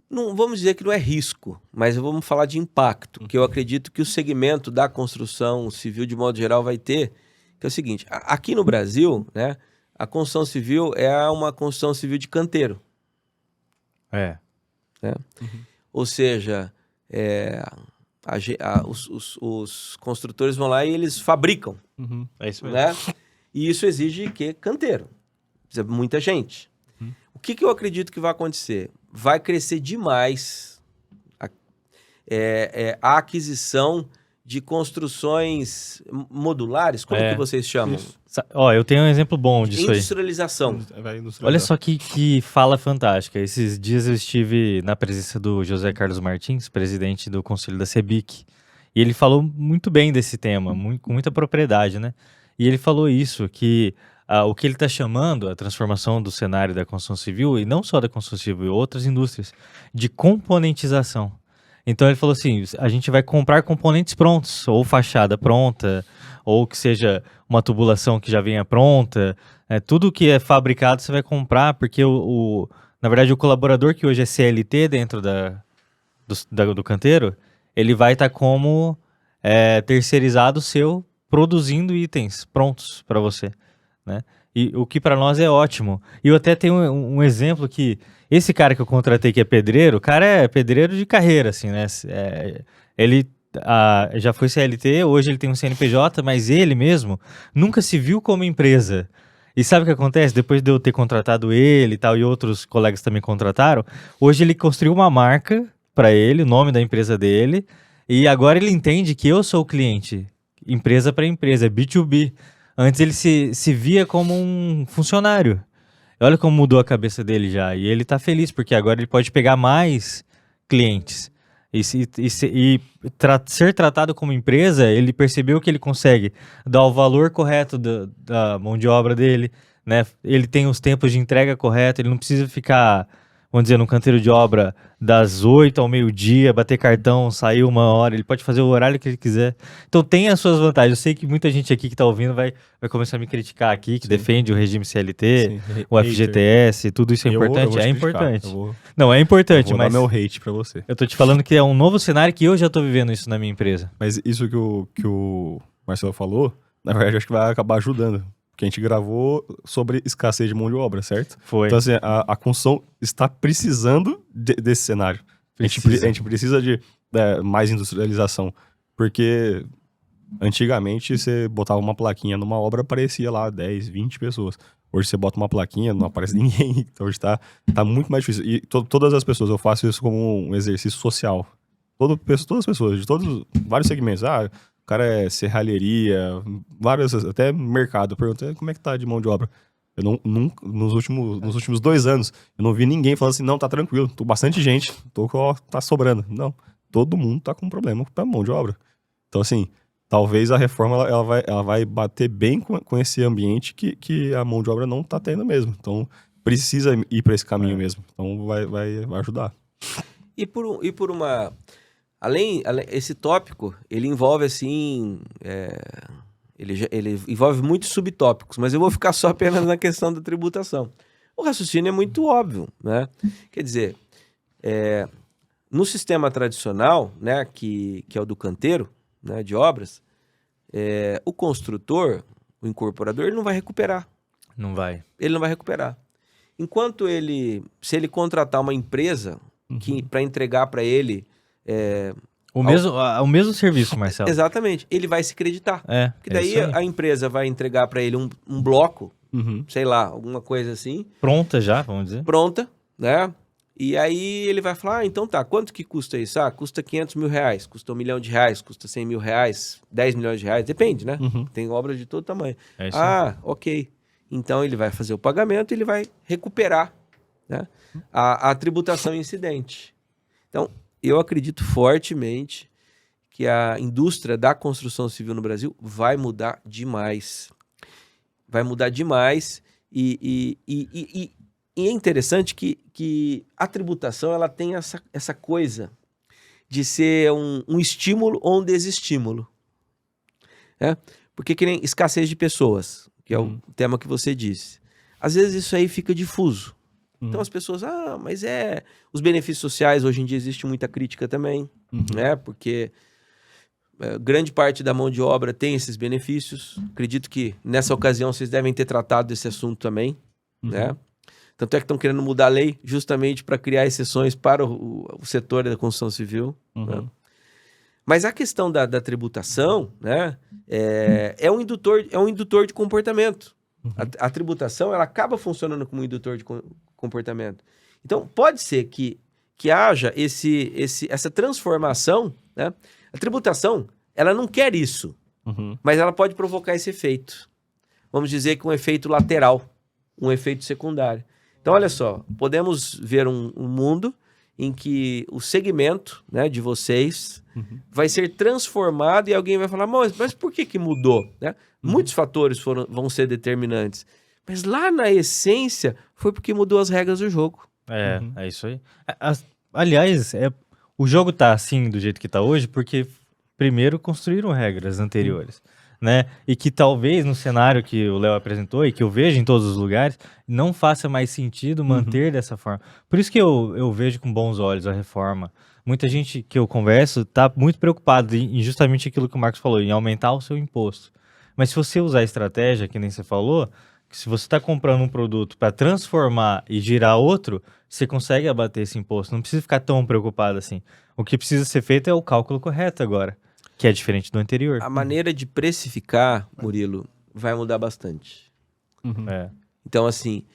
Não vamos dizer que não é risco, mas vamos falar de impacto, que eu acredito que o segmento da construção civil, de modo geral, vai ter, que é o seguinte: aqui no Brasil, né, a construção civil é uma construção civil de canteiro. Ou seja, os construtores vão lá e eles fabricam, Uhum. É isso mesmo. né? E isso exige que canteiro. Precisa de muita gente. O que eu acredito que vai acontecer? Vai crescer demais a aquisição de construções modulares, como que vocês chamam? Isso. Eu tenho um exemplo bom disso aí. Industrialização. Vai industrializar. Olha só que fala fantástica. Esses dias eu estive na presença do José Carlos Martins, presidente do Conselho da CEBIC, e ele falou muito bem desse tema, com muita propriedade, né? E ele falou isso, que o que ele está chamando, a transformação do cenário da construção civil, e não só da construção civil, outras indústrias, de componentização. Então ele falou assim, a gente vai comprar componentes prontos, ou fachada pronta, ou que seja uma tubulação que já venha pronta, tudo que é fabricado você vai comprar, porque na verdade o colaborador que hoje é CLT dentro do canteiro, ele vai estar como terceirizado seu, produzindo itens prontos para você, né? E o que para nós é ótimo. E eu até tenho um exemplo que esse cara que eu contratei que é pedreiro, o cara é pedreiro de carreira, assim, né? Ele já foi CLT, hoje ele tem um CNPJ, mas ele mesmo nunca se viu como empresa. E sabe o que acontece? Depois de eu ter contratado ele e tal, e outros colegas também contrataram, hoje ele construiu uma marca para ele, o nome da empresa dele, e agora ele entende que eu sou o cliente, empresa para empresa, B2B. Antes ele se via como um funcionário. Olha como mudou a cabeça dele já. E ele tá feliz, porque agora ele pode pegar mais clientes. Ser tratado como empresa, ele percebeu que ele consegue dar o valor correto da mão de obra dele, né? Ele tem os tempos de entrega corretos, ele não precisa ficar, vamos dizer, no canteiro de obra das 8 ao meio-dia, bater cartão, sair 1 hora, ele pode fazer o horário que ele quiser. Então tem as suas vantagens. Eu sei que muita gente aqui que está ouvindo vai começar a me criticar aqui, que defende o regime CLT, o FGTS, tudo isso é importante. É importante. Não, é importante, vou mas dar meu hate pra você. eu tô te falando que é um novo cenário que eu já tô vivendo isso na minha empresa. Mas isso que o Marcelo falou, na verdade, eu acho que vai acabar ajudando. Porque a gente gravou sobre escassez de mão de obra, certo? Foi. Então, assim, a construção está precisando desse cenário. A gente precisa de mais industrialização. Porque antigamente você botava uma plaquinha numa obra, aparecia lá 10, 20 pessoas. Hoje você bota uma plaquinha, não aparece ninguém. Então hoje tá muito mais difícil. E todas as pessoas, eu faço isso como um exercício social. Todas as pessoas, de vários segmentos. O cara é serralheria, até mercado. Eu perguntei como é que tá de mão de obra. Eu nunca, nos últimos 2 anos, eu não vi ninguém falando assim, não, tá tranquilo, tô bastante gente, tá sobrando. Não, todo mundo tá com problema com a mão de obra. Então, assim, talvez a reforma ela vai bater bem com esse ambiente que a mão de obra não tá tendo mesmo. Então, precisa ir para esse caminho mesmo. Então, vai ajudar. E por uma... Além, esse tópico, ele envolve, assim... Ele envolve muitos subtópicos, mas eu vou ficar só apenas na questão da tributação. O raciocínio é muito óbvio, né? Quer dizer, no sistema tradicional, né, que é o do canteiro, né, de obras, o construtor, o incorporador, ele não vai recuperar. Não vai. Ele não vai recuperar. Enquanto se ele contratar uma empresa para entregar para ele... O mesmo serviço, Marcelo. Exatamente. Ele vai se creditar. Porque daí isso aí. a empresa vai entregar para ele um bloco, Uhum. sei lá, alguma coisa assim, Pronta já, vamos dizer. pronta, né? E aí ele vai falar, então tá, quanto que custa isso? Custa 500 mil reais, custa $1 milhão, custa 100 mil reais, 10 milhões de reais, depende, né? Uhum. Tem obras de todo tamanho. É isso aí. Ok. Então ele vai fazer o pagamento e ele vai recuperar, né, a tributação incidente. Então, eu acredito fortemente que a indústria da construção civil no Brasil vai mudar demais. Vai mudar demais e é interessante que a tributação ela tem essa coisa de ser um estímulo ou um desestímulo. Né? Porque que nem escassez de pessoas, que é o tema que você disse. Às vezes isso aí fica difuso. Então as pessoas, mas os benefícios sociais, hoje em dia existe muita crítica também, né? Porque grande parte da mão de obra tem esses benefícios. Acredito que nessa ocasião vocês devem ter tratado desse assunto também, né? Tanto é que estão querendo mudar a lei justamente para criar exceções para o setor da construção civil. Né? Mas a questão da tributação, né, é um indutor de comportamento. A tributação ela acaba funcionando como um indutor de comportamento. Então, pode ser que haja essa transformação. Né? A tributação ela não quer isso, mas ela pode provocar esse efeito. Vamos dizer que um efeito lateral, um efeito secundário. Então, olha só, podemos ver um mundo em que o segmento, né, de vocês vai ser transformado e alguém vai falar, mas por que mudou? Né? Muitos fatores vão ser determinantes, mas lá na essência foi porque mudou as regras do jogo. É isso aí. Aliás, o jogo tá assim do jeito que tá hoje porque primeiro construíram regras anteriores. Né? E que talvez no cenário que o Léo apresentou e que eu vejo em todos os lugares, não faça mais sentido manter dessa forma. Por isso que eu vejo com bons olhos a reforma. Muita gente que eu converso está muito preocupada em justamente aquilo que o Marcos falou, em aumentar o seu imposto. Mas se você usar a estratégia, que nem você falou, que se você está comprando um produto para transformar e girar outro, você consegue abater esse imposto. Não precisa ficar tão preocupado assim. O que precisa ser feito é o cálculo correto agora. Que é diferente do anterior. A maneira de precificar, Murilo, vai mudar bastante. Então, assim,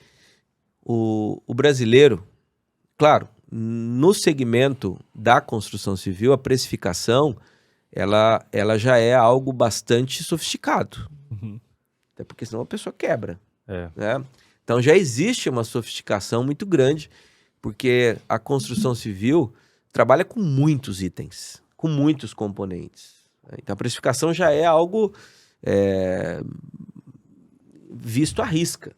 o brasileiro, claro, no segmento da construção civil, a precificação, ela já é algo bastante sofisticado. Até porque senão a pessoa quebra. Né? Então já existe uma sofisticação muito grande, porque a construção civil trabalha com muitos itens, com muitos componentes. Então a precificação já é algo visto à risca.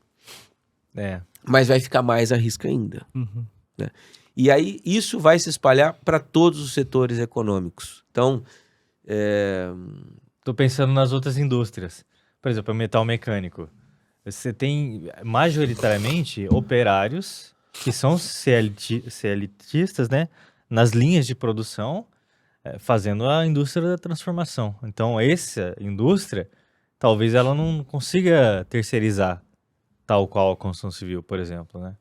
Mas vai ficar mais à risca ainda. Né? E aí isso vai se espalhar para todos os setores econômicos. Então... Tô pensando nas outras indústrias. Por exemplo, o metal mecânico. Você tem majoritariamente operários que são CLTistas, né? Nas linhas de produção, fazendo a indústria da transformação. Então, essa indústria, talvez ela não consiga terceirizar, tal qual a construção civil, por exemplo, né?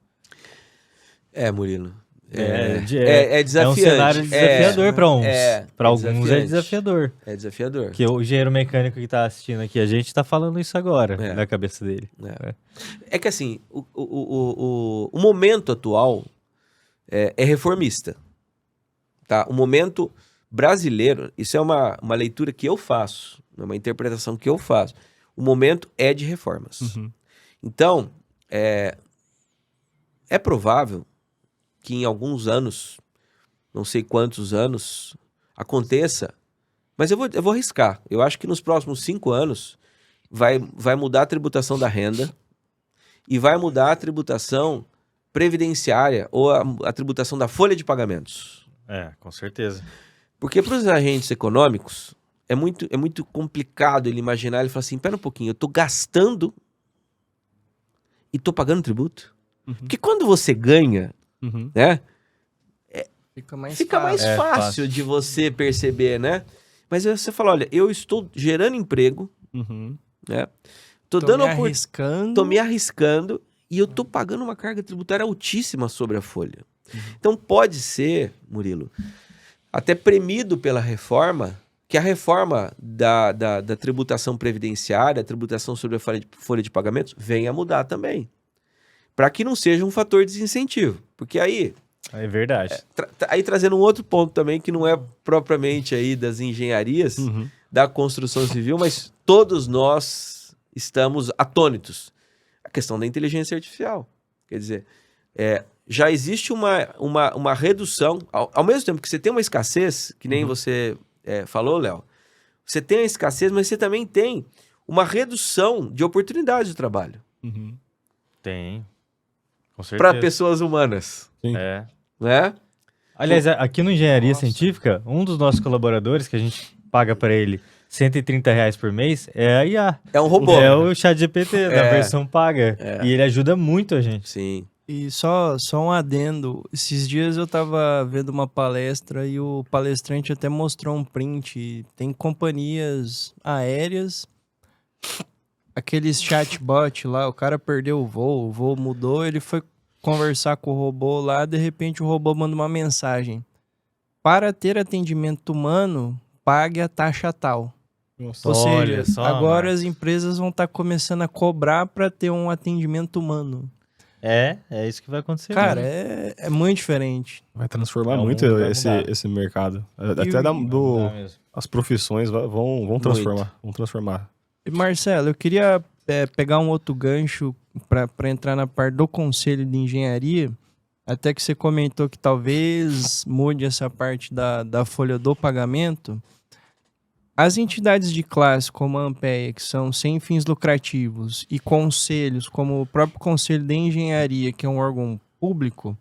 Murilo. Desafiante. É um cenário desafiador para uns. Para alguns desafiante. é desafiador. É desafiador. Que o engenheiro mecânico que está assistindo aqui, a gente está falando isso agora, na cabeça dele. É que assim, o momento atual é reformista. Tá? O momento brasileiro, isso é uma leitura que eu faço, uma interpretação que eu faço. O momento é de reformas. Então, é provável que em alguns anos, não sei quantos anos, aconteça, mas eu vou arriscar. Eu acho que nos próximos 5 anos vai mudar a tributação da renda e vai mudar a tributação previdenciária ou a tributação da folha de pagamentos. Com certeza. Porque para os agentes econômicos é muito complicado ele imaginar, ele falar assim, pera um pouquinho, eu estou gastando e estou pagando tributo? Porque quando você ganha, né? Fica mais fácil de você perceber, né? Mas você fala, olha, eu estou gerando emprego, né? arriscando. Tô me arriscando e eu tô pagando uma carga tributária altíssima sobre a folha. Então pode ser, Murilo, até premido pela reforma, que a reforma da tributação previdenciária, a tributação sobre a folha de pagamentos, venha a mudar também. Para que não seja um fator de desincentivo. Porque aí... É verdade. Aí trazendo um outro ponto também, que não é propriamente aí das engenharias, da construção civil, mas todos nós estamos atônitos. A questão da inteligência artificial. Quer dizer, já existe uma redução, ao mesmo tempo que você tem uma escassez, que nem você falou, Léo, você tem a escassez, mas você também tem uma redução de oportunidades de trabalho. Tem. Com certeza. Para pessoas humanas. Sim. É. Né? Aliás, aqui no Engenharia Científica, um dos nossos colaboradores, que a gente paga para ele R$ 130 por mês, é a IA. É um robô. É o ChatGPT, na versão paga. E ele ajuda muito a gente. Sim. E só um adendo. Esses dias eu tava vendo uma palestra e o palestrante até mostrou um print. Tem companhias aéreas, aqueles chatbot lá, o cara perdeu o voo mudou, ele foi conversar com o robô lá, de repente o robô manda uma mensagem: para ter atendimento humano, pague a taxa tal. Nossa. Ou Olha seja, só, agora Marcos. as empresas vão estar começando a cobrar para ter um atendimento humano. É isso que vai acontecer. Cara, mesmo. é muito diferente. Vai transformar O muito mundo vai esse mudar. mercado. Até Vai mudar mesmo. as profissões vão transformar. Vão transformar. E Marcelo, eu queria pegar um outro gancho para entrar na parte do Conselho de Engenharia, até que você comentou que talvez mude essa parte da folha do pagamento. As entidades de classe, como a ANPEA, que são sem fins lucrativos, e conselhos, como o próprio Conselho de Engenharia, que é um órgão público,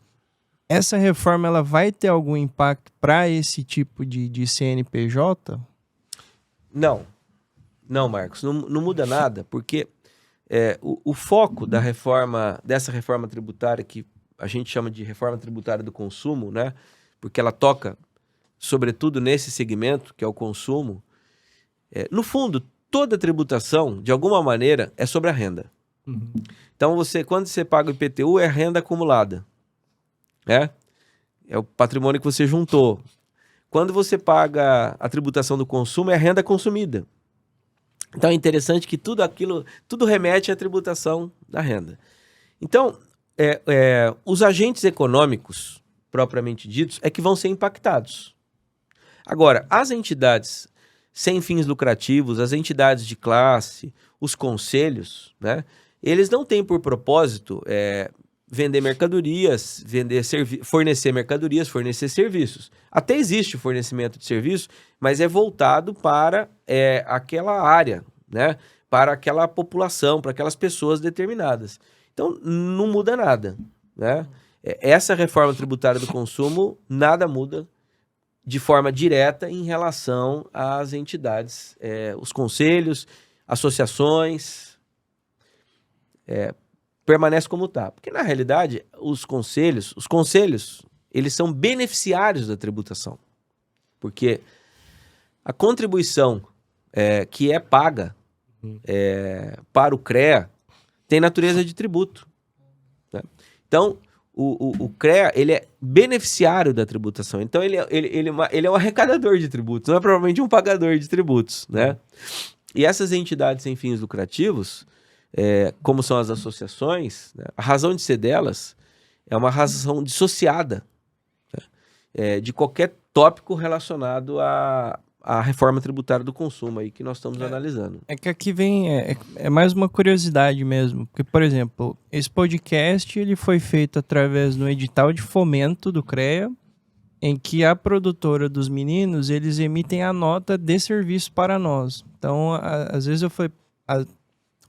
essa reforma ela vai ter algum impacto para esse tipo de CNPJ? Não, Marcos, não muda nada, porque o foco dessa reforma tributária, que a gente chama de reforma tributária do consumo, né? Porque ela toca, sobretudo, nesse segmento, que é o consumo. No fundo, toda tributação, de alguma maneira, é sobre a renda. Então, quando você paga o IPTU, é renda acumulada. Né? É o patrimônio que você juntou. Quando você paga a tributação do consumo, é renda consumida. Então é interessante que tudo remete à tributação da renda. Então, os agentes econômicos, propriamente ditos, é que vão ser impactados. Agora, as entidades sem fins lucrativos, as entidades de classe, os conselhos, né, eles não têm por propósito vender mercadorias, fornecer mercadorias, fornecer serviços. Até existe o fornecimento de serviços, mas é voltado para aquela área, né? Para aquela população, para aquelas pessoas determinadas. Então, não muda nada, né? Essa reforma tributária do consumo, nada muda de forma direta em relação às entidades, os conselhos, associações, permanece como está. Porque, na realidade, os conselhos, eles são beneficiários da tributação. Porque a contribuição que é paga para o CREA tem natureza de tributo. Né? Então, o CREA, ele é beneficiário da tributação. Então, ele é um arrecadador de tributos, não é provavelmente um pagador de tributos. Né? E essas entidades sem fins lucrativos, como são as associações, né, a razão de ser delas é uma razão dissociada, né, de qualquer tópico relacionado à reforma tributária do consumo aí que nós estamos analisando. É que aqui vem mais uma curiosidade mesmo, porque, por exemplo, esse podcast ele foi feito através do edital de fomento do CREA, em que a produtora dos meninos, eles emitem a nota de serviço para nós. Então, às vezes eu falei,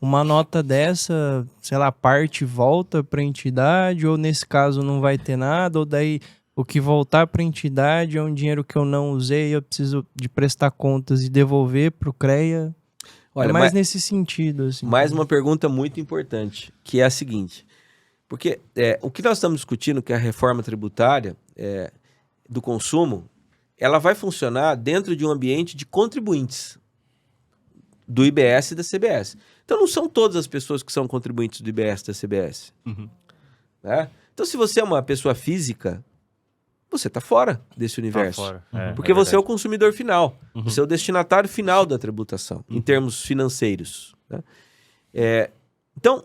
uma nota dessa, sei lá, parte volta para a entidade, ou nesse caso não vai ter nada, ou daí o que voltar para a entidade é um dinheiro que eu não usei, eu preciso de prestar contas e devolver para o CREA. Olha, mais nesse sentido. Assim, mais uma pergunta muito importante, que é a seguinte, porque o que nós estamos discutindo, que é a reforma tributária do consumo, ela vai funcionar dentro de um ambiente de contribuintes. do IBS e da CBS. Então não são todas as pessoas que são contribuintes do IBS e da CBS. Né? Então se você é uma pessoa física, você está fora desse universo. Tá fora. Porque você é o verdade. consumidor final. Você é o destinatário final da tributação, em termos financeiros. Né? Então,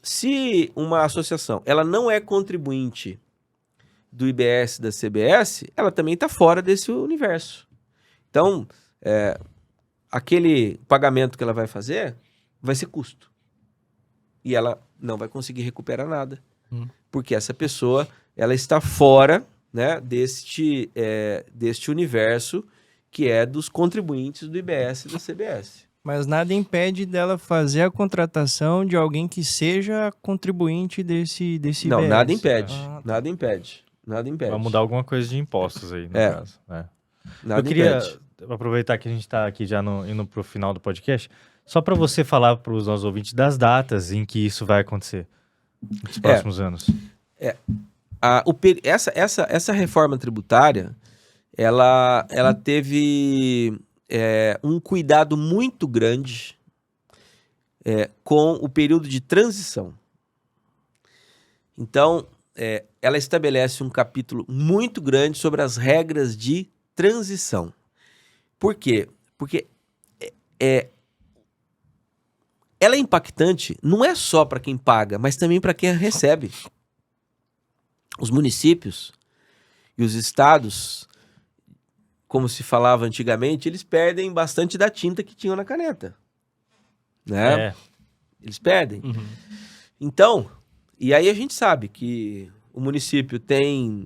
se uma associação ela não é contribuinte do IBS e da CBS, ela também está fora desse universo. Então, aquele pagamento que ela vai fazer vai ser custo. E ela não vai conseguir recuperar nada. Porque essa pessoa ela está fora, né, deste universo que é dos contribuintes do IBS e da CBS. Mas nada impede dela fazer a contratação de alguém que seja contribuinte desse IBS. Não, nada impede. Ah, tá. Nada impede. Nada impede. Vai mudar alguma coisa de impostos aí, no caso. Nada Eu queria impede. aproveitar que a gente está aqui já indo para o final do podcast, só para você falar para os nossos ouvintes das datas em que isso vai acontecer nos próximos anos. Essa reforma tributária, ela teve um cuidado muito grande com o período de transição. Então, ela estabelece um capítulo muito grande sobre as regras de transição. Por quê? Porque ela é impactante não é só para quem paga, mas também para quem a recebe. Os municípios e os estados, como se falava antigamente, eles perdem bastante da tinta que tinham na caneta. Né? Eles perdem. Então, e aí a gente sabe que o município tem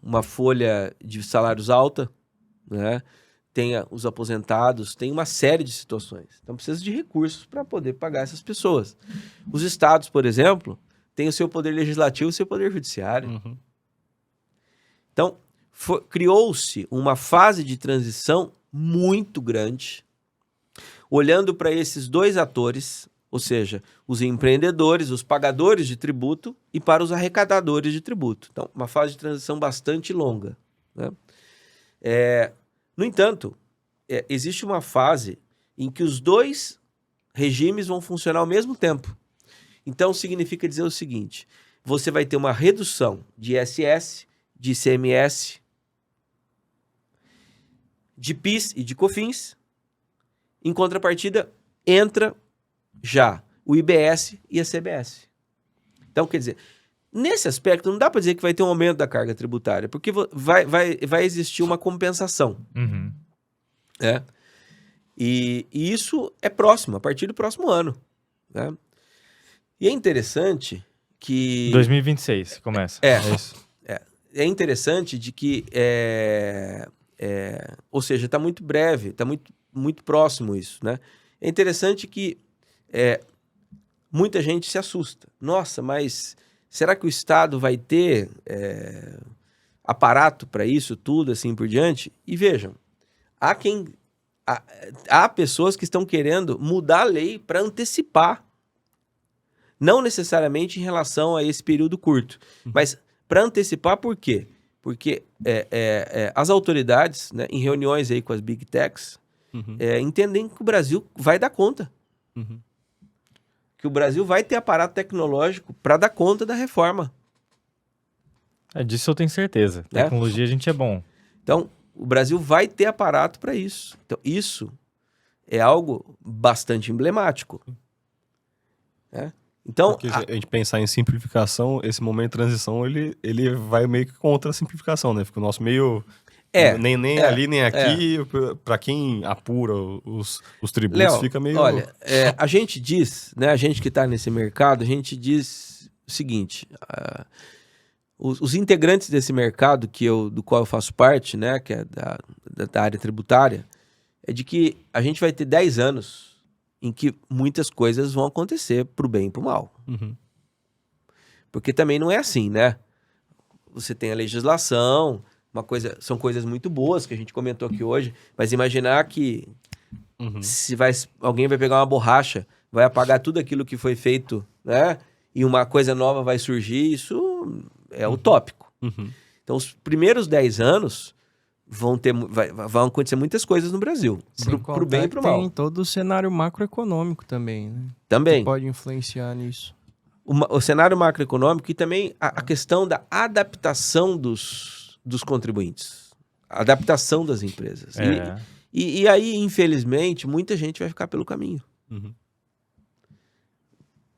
uma folha de salários alta, né? Tem os aposentados, tem uma série de situações. Então precisa de recursos para poder pagar essas pessoas. Os estados, por exemplo, têm o seu poder legislativo e o seu poder judiciário. Então, criou-se uma fase de transição muito grande, olhando para esses dois atores, ou seja, os empreendedores, os pagadores de tributo e para os arrecadadores de tributo. Então, uma fase de transição bastante longa. Né? No entanto, existe uma fase em que os dois regimes vão funcionar ao mesmo tempo. Então, significa dizer o seguinte, você vai ter uma redução de ISS, de ICMS, de PIS e de COFINS. Em contrapartida, entra já o IBS e a CBS. Então, quer dizer, nesse aspecto, não dá para dizer que vai ter um aumento da carga tributária, porque vai existir uma compensação. E isso é próximo, a partir do próximo ano. Né? E é interessante que... 2026 começa. É interessante de que... ou seja, está muito breve, está muito próximo isso. Né? É interessante que muita gente se assusta. Nossa, mas será que o Estado vai ter aparato para isso tudo, assim por diante? E vejam, há pessoas que estão querendo mudar a lei para antecipar. Não necessariamente em relação a esse período curto, mas para antecipar por quê? Porque as autoridades, né, em reuniões aí com as Big Techs, entendem que o Brasil vai dar conta. Que o Brasil vai ter aparato tecnológico para dar conta da reforma. Disso eu tenho certeza. Tecnologia a gente é bom. Então, o Brasil vai ter aparato para isso. Então, isso é algo bastante emblemático. Então, porque a gente pensar em simplificação, esse momento de transição, ele vai meio que contra a simplificação, né? Fica o nosso meio... nem ali, nem aqui. Para quem apura os tributos, Léo, fica meio... Olha, a gente diz, né? A gente que está nesse mercado, a gente diz o seguinte... Os integrantes desse mercado do qual eu faço parte, né? Que é da área tributária, é de que a gente vai ter 10 anos em que muitas coisas vão acontecer pro bem e pro mal. Porque também não é assim, né? Você tem a legislação, são coisas muito boas que a gente comentou aqui hoje, mas imaginar que alguém vai pegar uma borracha, vai apagar tudo aquilo que foi feito, né? E uma coisa nova vai surgir, isso é utópico. Então, os primeiros 10 anos vão acontecer muitas coisas no Brasil, pro bem e pro mal. Tem todo o cenário macroeconômico também, né? Também. Que pode influenciar nisso. O cenário macroeconômico e também a questão da adaptação dos contribuintes. A adaptação das empresas. E aí, infelizmente, muita gente vai ficar pelo caminho. Uhum.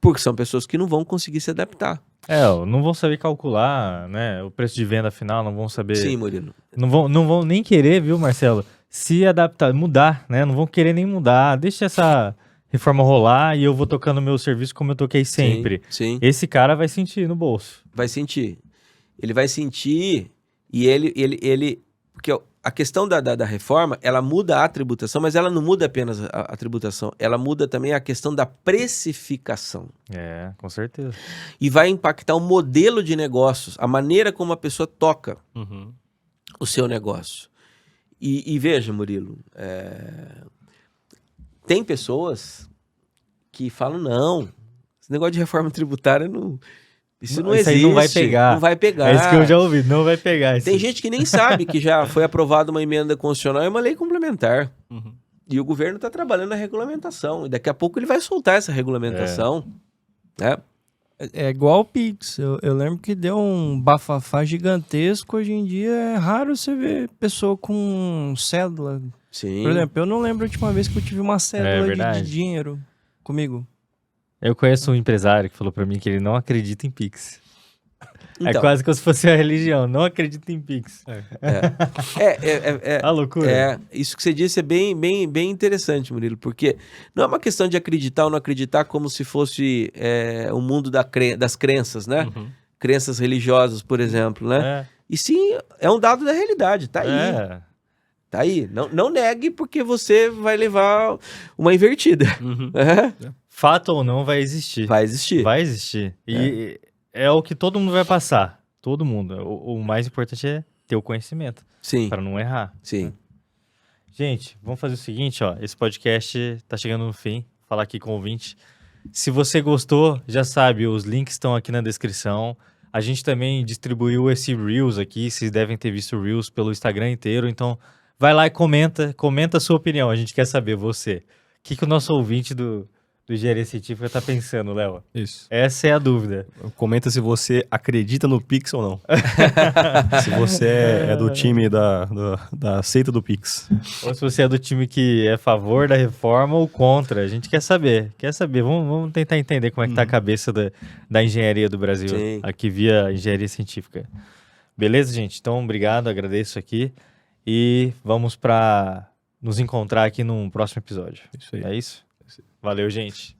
Porque são pessoas que não vão conseguir se adaptar. Não vão saber calcular, né, o preço de venda final, não vão saber... Sim, Murilo. Não vão nem querer, viu, Marcelo, se adaptar, mudar, né? Não vão querer nem mudar. Deixa essa reforma rolar e eu vou tocando meu serviço como eu toquei sempre. Sim. Esse cara vai sentir no bolso. Vai sentir. Ele vai sentir e ele porque a questão da reforma, ela muda a tributação, mas ela não muda apenas a tributação, ela muda também a questão da precificação. Com certeza. E vai impactar o modelo de negócios, a maneira como a pessoa toca o seu negócio. E veja, Murilo, tem pessoas que falam, não, esse negócio de reforma tributária não... Isso não existe. Aí não vai pegar. Não vai pegar. É isso que eu já ouvi, não vai pegar. Tem gente que nem sabe que já foi aprovada uma emenda constitucional e uma lei complementar. E o governo está trabalhando na regulamentação. E daqui a pouco ele vai soltar essa regulamentação. Né? É igual o Pix. Eu lembro que deu um bafafá gigantesco. Hoje em dia é raro você ver pessoa com cédula. Sim. Por exemplo, eu não lembro a última vez que eu tive uma cédula de dinheiro comigo. Eu conheço um empresário que falou pra mim que ele não acredita em Pix. Então, é quase como se fosse a religião, não acredita em Pix. A loucura. Isso que você disse é bem interessante, Murilo, porque não é uma questão de acreditar ou não acreditar como se fosse o mundo das crenças, né? Crenças religiosas, por exemplo, né? E sim, é um dado da realidade, tá aí. Tá aí. Não negue porque você vai levar uma invertida. Fato ou não, vai existir. Vai existir. Vai existir. E é o que todo mundo vai passar. Todo mundo. O mais importante é ter o conhecimento. Sim. Para não errar. Sim. Gente, vamos fazer o seguinte, ó. Esse podcast tá chegando no fim. Vou falar aqui com o ouvinte. Se você gostou, já sabe, os links estão aqui na descrição. A gente também distribuiu esse Reels aqui. Vocês devem ter visto o Reels pelo Instagram inteiro. Então, vai lá e comenta a sua opinião. A gente quer saber, você. O que o nosso ouvinte do Engenharia Científica tá pensando, Léo? Isso. Essa é a dúvida. Comenta se você acredita no Pix ou não. Se você é do time da seita do Pix. Ou se você é do time que é a favor da reforma ou contra. A gente quer saber. Vamos tentar entender como é que tá a cabeça da engenharia do Brasil. Sim. Aqui via Engenharia Científica. Beleza, gente? Então, obrigado, agradeço aqui. E vamos nos encontrar aqui num próximo episódio. Isso aí. É isso? Valeu, gente.